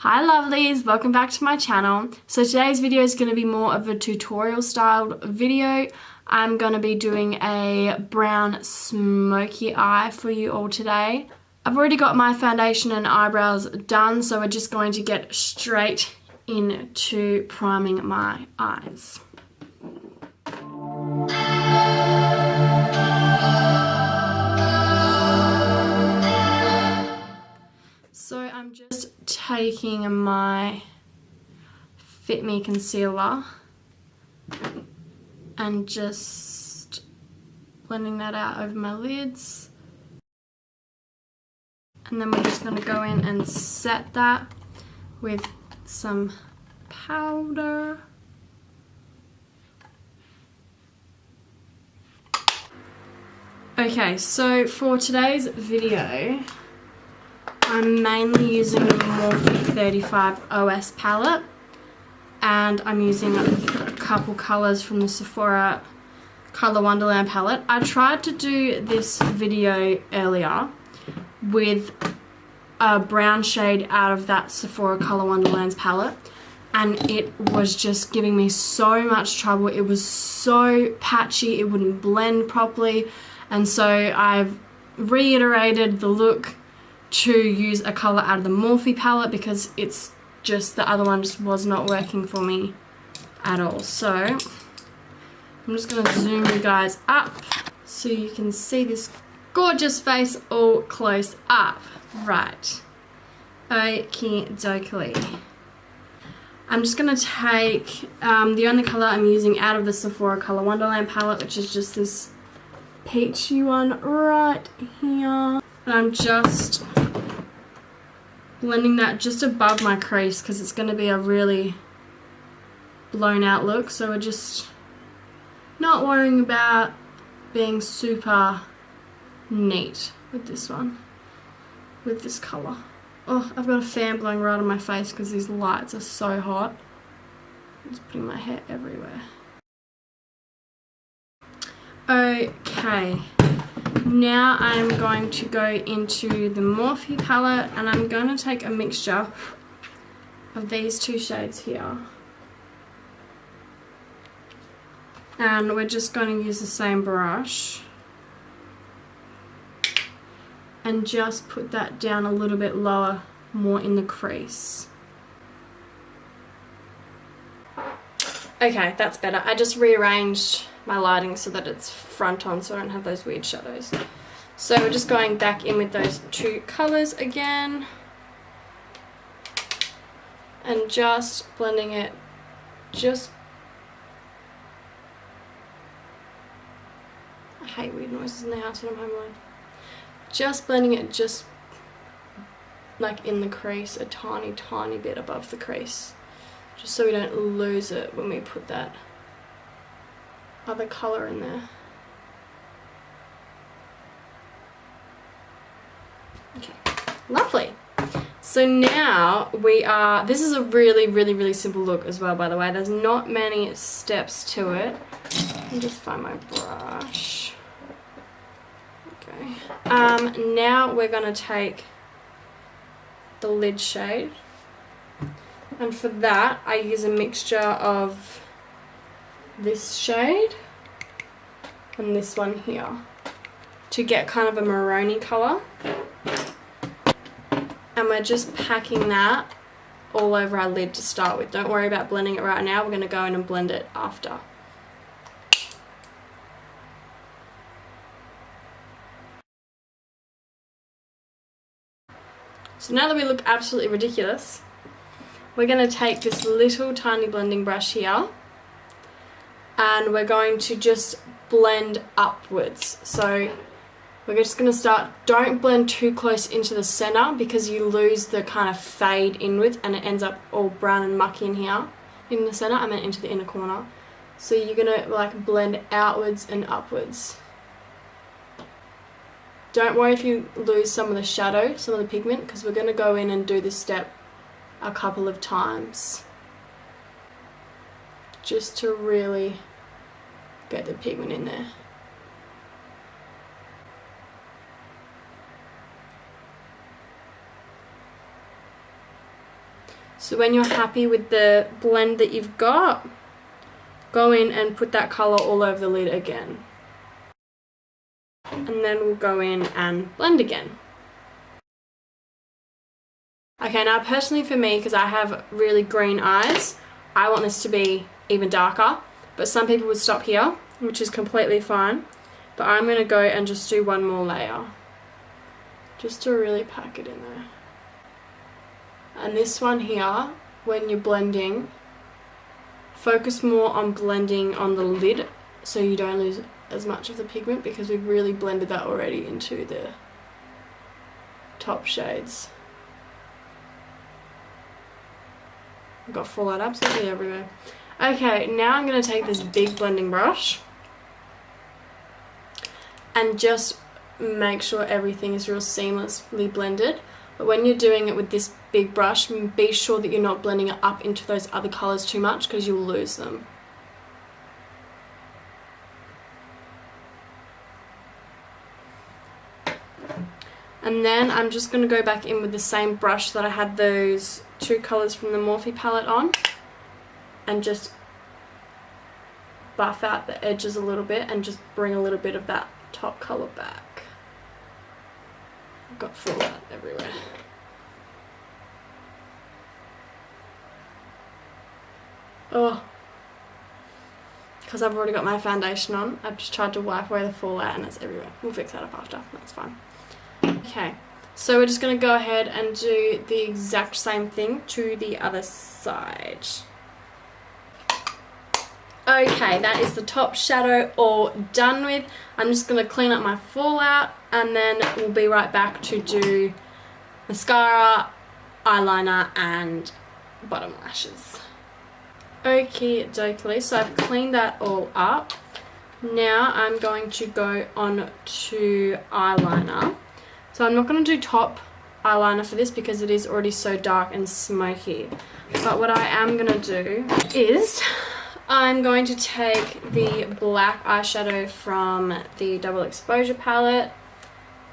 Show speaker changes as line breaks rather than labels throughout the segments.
Hi lovelies, welcome back to my channel. So today's video is going to be more of a tutorial styled video. I'm going to be doing a brown smoky eye for you all today. I've already got my foundation and eyebrows done, so we're just going to get straight into priming my eyes. So I'm just taking my Fit Me concealer and just blending that out over my lids. And then we're just going to go in and set that with some powder. Okay, so for today's video, I'm mainly using the Morphe 35 OS palette, and I'm using a couple colours from the Sephora Colour Wonderland palette. I tried to do this video earlier with a brown shade out of that Sephora Colour Wonderland's palette, and it was just giving me so much trouble. It was so patchy, it wouldn't blend properly, and so I've reiterated the look to use a colour out of the Morphe palette because it's just, the other one just was not working for me at all. So I'm just going to zoom you guys up so you can see this gorgeous face all close up. Right. Okie dokie. I'm just going to take the only colour I'm using out of the Sephora Colour Wonderland palette, which is just this peachy one right here. And I'm just blending that just above my crease because it's going to be a really blown out look. So we're just not worrying about being super neat with this one, with this colour. Oh, I've got a fan blowing right on my face because these lights are so hot. I'm just putting my hair everywhere. Okay. Now I'm going to go into the Morphe palette, and I'm going to take a mixture of these two shades here. And we're just going to use the same brush and just put that down a little bit lower, more in the crease. Okay, that's better. I just rearranged my lighting so that it's front on so I don't have those weird shadows. So we're just going back in with those two colours again and just blending it just... I hate weird noises in the house when I'm home alone. Just blending it just like in the crease, a tiny, tiny bit above the crease, just so we don't lose it when we put that other colour in there. Okay, lovely. So now we are, this is a really simple look as well, by the way. There's not many steps to it. Let me just find my brush. Okay. Now we're going to take the lid shade, and for that I use a mixture of this shade and this one here to get kind of a maroony colour, and we're just packing that all over our lid to start with. Don't worry about blending it right now, we're going to go in and blend it after. So now that we look absolutely ridiculous, we're going to take this little tiny blending brush here and we're going to just blend upwards. So we're just going to start, don't blend too close into the center because you lose the kind of fade inwards and it ends up all brown and mucky in here in the center. I meant into the inner corner. So you're going to like blend outwards and upwards. Don't worry if you lose some of the shadow, some of the pigment, because we're going to go in and do this step a couple of times just to really get the pigment in there. So when you're happy with the blend that you've got, go in and put that colour all over the lid again. And then we'll go in and blend again. Okay, now personally for me, because I have really green eyes, I want this to be even darker, but some people would stop here, which is completely fine. But I'm going to go and just do one more layer, just to really pack it in there. And this one here, when you're blending, focus more on blending on the lid so you don't lose as much of the pigment, because we've really blended that already into the top shades. I've got fallout absolutely everywhere. Okay, now I'm going to take this big blending brush and just make sure everything is real seamlessly blended. But when you're doing it with this big brush, be sure that you're not blending it up into those other colours too much, because you'll lose them. And then I'm just going to go back in with the same brush that I had those two colours from the Morphe palette on, and just buff out the edges a little bit and just bring a little bit of that top colour back. I've got fallout everywhere. Oh, because I've already got my foundation on, I've just tried to wipe away the fallout and it's everywhere. We'll fix that up after, that's fine. Okay, so we're just going to go ahead and do the exact same thing to the other side. Okay, that is the top shadow all done with. I'm just going to clean up my fallout and then we'll be right back to do mascara, eyeliner and bottom lashes. Okie dokie, so I've cleaned that all up. Now I'm going to go on to eyeliner. So I'm not going to do top eyeliner for this because it is already so dark and smoky. But what I am going to do is I'm going to take the black eyeshadow from the Double Exposure palette,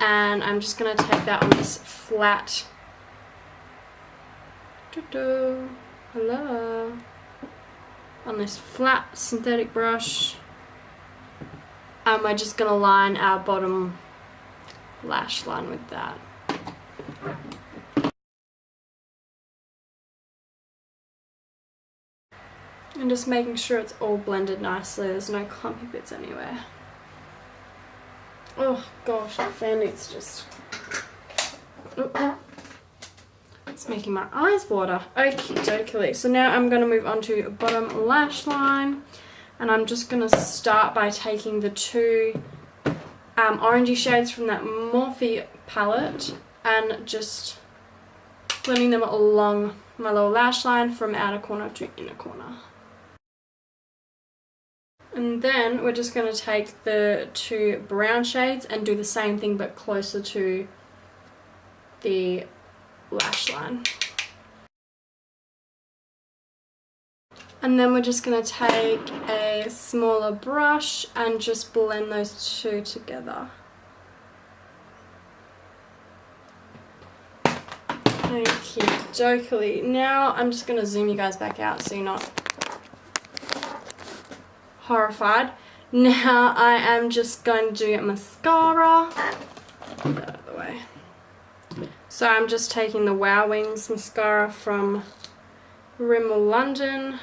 and I'm just going to take that on this flat, hello, on this flat synthetic brush, and we're just going to line our bottom lash line with that. And just making sure it's all blended nicely, there's no clumpy bits anywhere. Oh gosh, the fan needs just... It's making my eyes water. Okie dokie. So now I'm going to move on to bottom lash line, and I'm just going to start by taking the two orangey shades from that Morphe palette and just blending them along my lower lash line from outer corner to inner corner. And then we're just going to take the two brown shades and do the same thing but closer to the lash line. And then we're just going to take a smaller brush and just blend those two together. Okie dokie. Now I'm just going to zoom you guys back out so you're not horrified. Now I am just going to do mascara. Get that out of the way. So I'm just taking the Wow Wings mascara from Rimmel London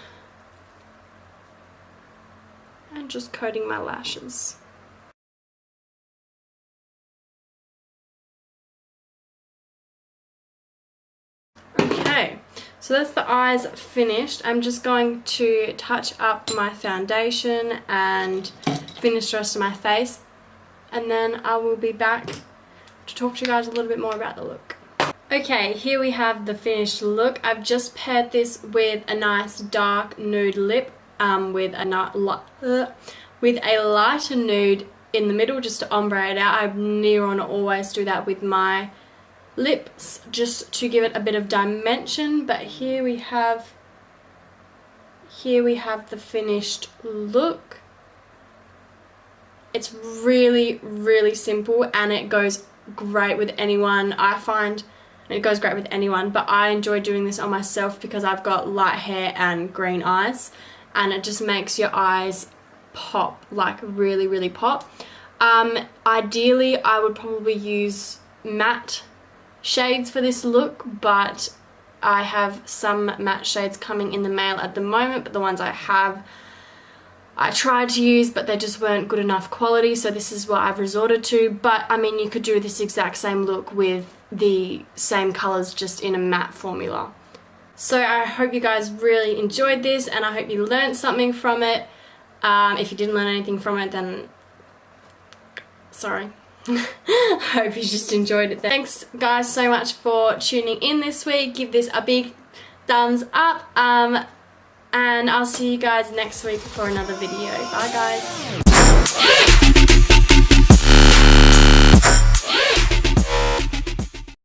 and just coating my lashes. Okay, so that's the eyes finished. I'm just going to touch up my foundation and finish the rest of my face, and then I will be back to talk to you guys a little bit more about the look. Okay, here we have the finished look. I've just paired this with a nice dark nude lip with a lighter nude in the middle just to ombre it out. I near on always do that with my lips just to give it a bit of dimension, but here we have the finished look. It's really simple and it goes great with anyone. I find and it goes great with anyone, but I enjoy doing this on myself because I've got light hair and green eyes, and it just makes your eyes pop, like really, really pop. Ideally, I would probably use matte shades for this look, but I have some matte shades coming in the mail at the moment, but the ones I have I tried to use, but they just weren't good enough quality, so this is what I've resorted to. But I mean, you could do this exact same look with the same colours, just in a matte formula. So I hope you guys really enjoyed this, and I hope you learned something from it. If you didn't learn anything from it, then sorry. I hope you just enjoyed it. Thanks guys so much for tuning in this week. Give this a big thumbs up, and I'll see you guys next week for another video. Bye guys.